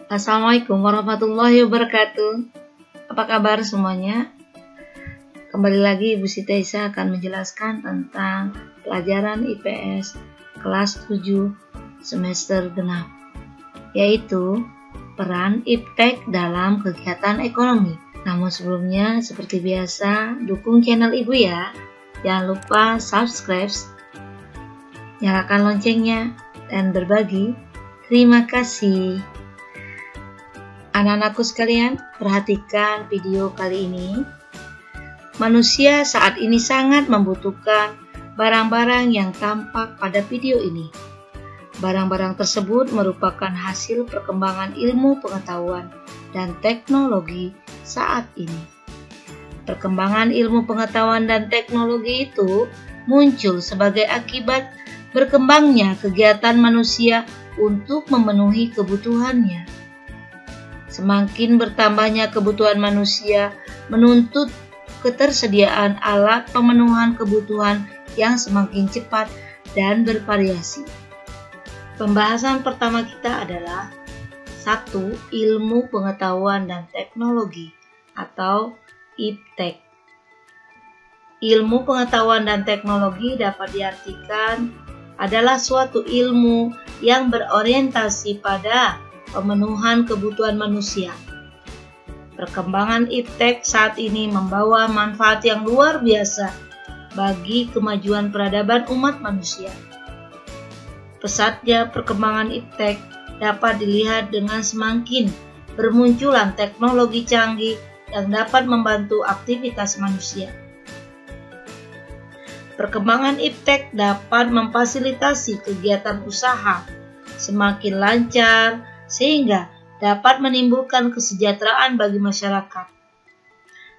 Assalamualaikum warahmatullahi wabarakatuh. Apa kabar semuanya? Kembali lagi Ibu Siti Aisyah akan menjelaskan tentang pelajaran IPS kelas 7 semester genap, yaitu peran iptek dalam kegiatan ekonomi. Namun sebelumnya, seperti biasa, dukung channel Ibu ya. Jangan lupa subscribe, nyalakan loncengnya, dan berbagi. Terima kasih. Anak-anakku sekalian, perhatikan video kali ini. Manusia saat ini sangat membutuhkan barang-barang yang tampak pada video ini. Barang-barang tersebut merupakan hasil perkembangan ilmu pengetahuan dan teknologi saat ini. Perkembangan ilmu pengetahuan dan teknologi itu muncul sebagai akibat berkembangnya kegiatan manusia untuk memenuhi kebutuhannya. Semakin bertambahnya kebutuhan manusia menuntut ketersediaan alat pemenuhan kebutuhan yang semakin cepat dan bervariasi. Pembahasan pertama kita adalah 1. Ilmu pengetahuan dan teknologi atau iptek. Ilmu pengetahuan dan teknologi dapat diartikan adalah suatu ilmu yang berorientasi pada pemenuhan kebutuhan manusia. Perkembangan iptek saat ini membawa manfaat yang luar biasa bagi kemajuan peradaban umat manusia. Pesatnya perkembangan iptek dapat dilihat dengan semakin bermunculan teknologi canggih yang dapat membantu aktivitas manusia. Perkembangan iptek dapat memfasilitasi kegiatan usaha semakin lancar sehingga dapat menimbulkan kesejahteraan bagi masyarakat.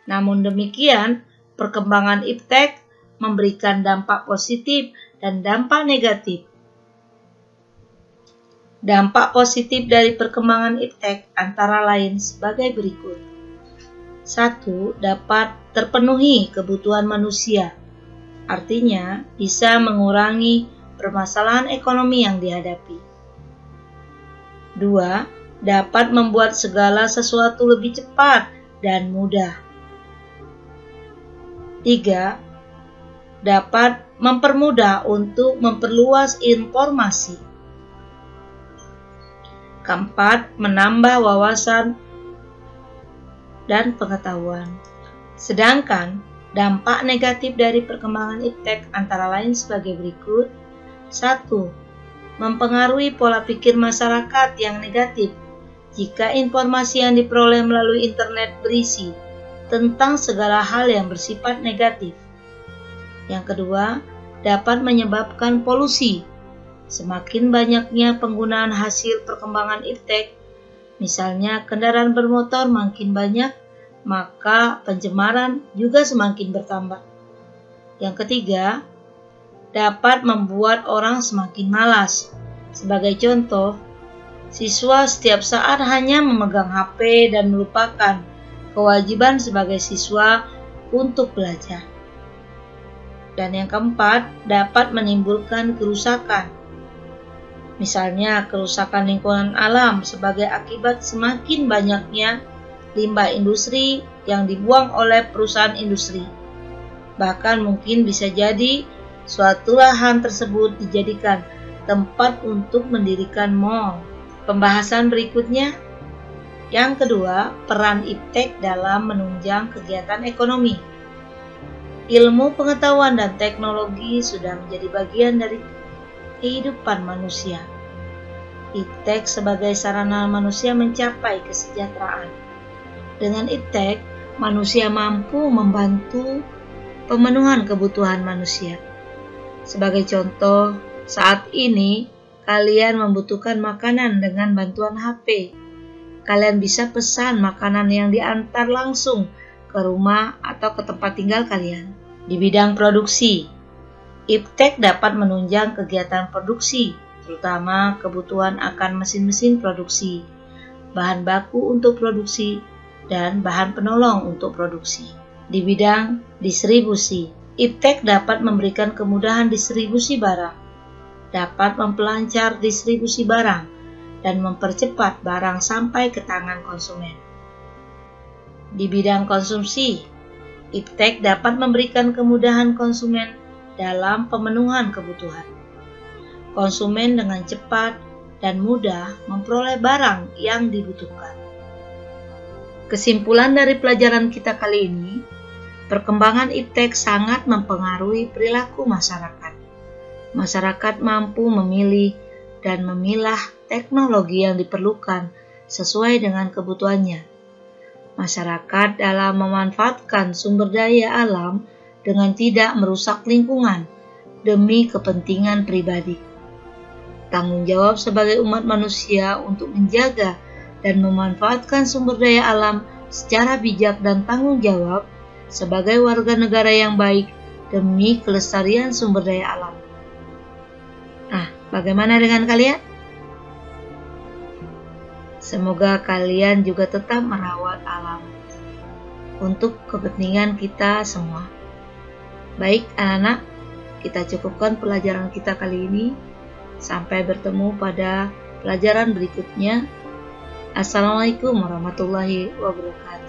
Namun demikian, perkembangan iptek memberikan dampak positif dan dampak negatif. Dampak positif dari perkembangan iptek antara lain sebagai berikut. 1. Dapat terpenuhi kebutuhan manusia. Artinya, bisa mengurangi permasalahan ekonomi yang dihadapi. 2. Dapat membuat segala sesuatu lebih cepat dan mudah. 3. Dapat mempermudah untuk memperluas informasi. 4. Menambah wawasan dan pengetahuan. Sedangkan dampak negatif dari perkembangan iptek antara lain sebagai berikut. 1. Mempengaruhi pola pikir masyarakat yang negatif jika informasi yang diperoleh melalui internet berisi tentang segala hal yang bersifat negatif. Yang kedua, dapat menyebabkan polusi. Semakin banyaknya penggunaan hasil perkembangan iptek, misalnya kendaraan bermotor makin banyak, maka pencemaran juga semakin bertambah. Yang ketiga, dapat membuat orang semakin malas. Sebagai contoh, siswa setiap saat hanya memegang HP dan melupakan kewajiban sebagai siswa untuk belajar. Dan yang keempat, dapat menimbulkan kerusakan. Misalnya kerusakan lingkungan alam sebagai akibat semakin banyaknya limbah industri yang dibuang oleh perusahaan industri. Bahkan mungkin bisa jadi suatu lahan tersebut dijadikan tempat untuk mendirikan mal. Pembahasan berikutnya. Yang kedua, peran iptek dalam menunjang kegiatan ekonomi. Ilmu pengetahuan dan teknologi sudah menjadi bagian dari kehidupan manusia. Iptek sebagai sarana manusia mencapai kesejahteraan. Dengan iptek, manusia mampu membantu pemenuhan kebutuhan manusia. Sebagai contoh, saat ini kalian membutuhkan makanan dengan bantuan HP. Kalian bisa pesan makanan yang diantar langsung ke rumah atau ke tempat tinggal kalian. Di bidang produksi, iptek dapat menunjang kegiatan produksi, terutama kebutuhan akan mesin-mesin produksi, bahan baku untuk produksi, dan bahan penolong untuk produksi. Di bidang distribusi, iptek dapat memberikan kemudahan distribusi barang. dapat memperlancar distribusi barang dan mempercepat barang sampai ke tangan konsumen. Di bidang konsumsi, Iptek dapat memberikan kemudahan konsumen dalam pemenuhan kebutuhan. Konsumen dengan cepat dan mudah memperoleh barang yang dibutuhkan. Kesimpulan dari pelajaran kita kali ini, perkembangan Iptek sangat mempengaruhi perilaku masyarakat. Masyarakat mampu memilih dan memilah teknologi yang diperlukan sesuai dengan kebutuhannya. Masyarakat dalam memanfaatkan sumber daya alam dengan tidak merusak lingkungan demi kepentingan pribadi. Tanggung jawab sebagai umat manusia untuk menjaga dan memanfaatkan sumber daya alam secara bijak dan tanggung jawab sebagai warga negara yang baik demi kelestarian sumber daya alam. Nah, bagaimana dengan kalian? Semoga kalian juga tetap merawat alam untuk kepentingan kita semua. Baik anak-anak, kita cukupkan pelajaran kita kali ini. Sampai bertemu pada pelajaran berikutnya. Assalamualaikum warahmatullahi wabarakatuh.